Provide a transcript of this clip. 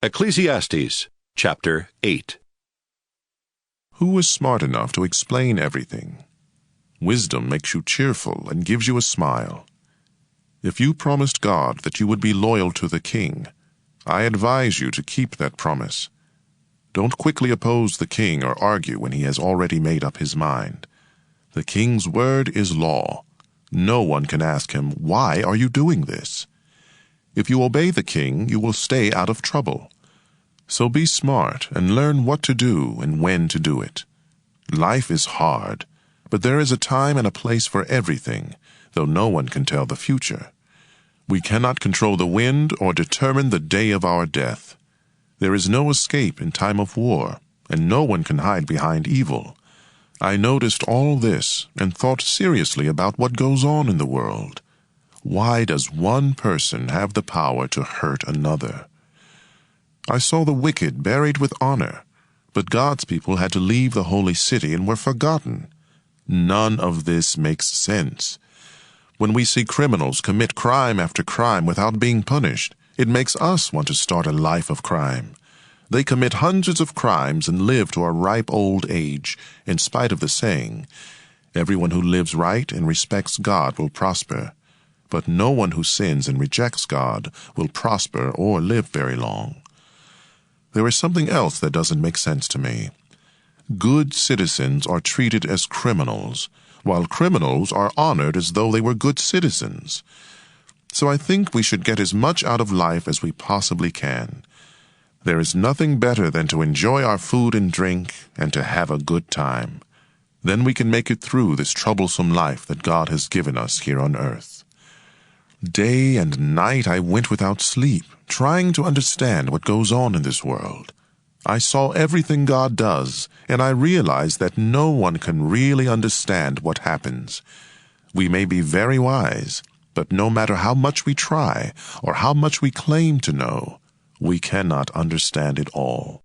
Ecclesiastes, chapter 8. Who is smart enough to explain everything? Wisdom makes you cheerful and gives you a smile. If you promised God that you would be loyal to the king, I advise you to keep that promise. Don't quickly oppose the king or argue when he has already made up his mind. The king's word is law. No one can ask him, "Why are you doing this?" If you obey the king, you will stay out of trouble. So be smart and learn what to do and when to do it. Life is hard, but there is a time and a place for everything, though no one can tell the future. We cannot control the wind or determine the day of our death. There is no escape in time of war, and no one can hide behind evil. I noticed all this and thought seriously about what goes on in the world. Why does one person have the power to hurt another? I saw the wicked buried with honor, but God's people had to leave the holy city and were forgotten. None of this makes sense. When we see criminals commit crime after crime without being punished, it makes us want to start a life of crime. They commit hundreds of crimes and live to a ripe old age, in spite of the saying, "Everyone who lives right and respects God will prosper." But no one who sins and rejects God will prosper or live very long. There is something else that doesn't make sense to me. Good citizens are treated as criminals, while criminals are honored as though they were good citizens. So I think we should get as much out of life as we possibly can. There is nothing better than to enjoy our food and drink and to have a good time. Then we can make it through this troublesome life that God has given us here on earth. Day and night I went without sleep, trying to understand what goes on in this world. I saw everything God does, and I realized that no one can really understand what happens. We may be very wise, but no matter how much we try or how much we claim to know, we cannot understand it all.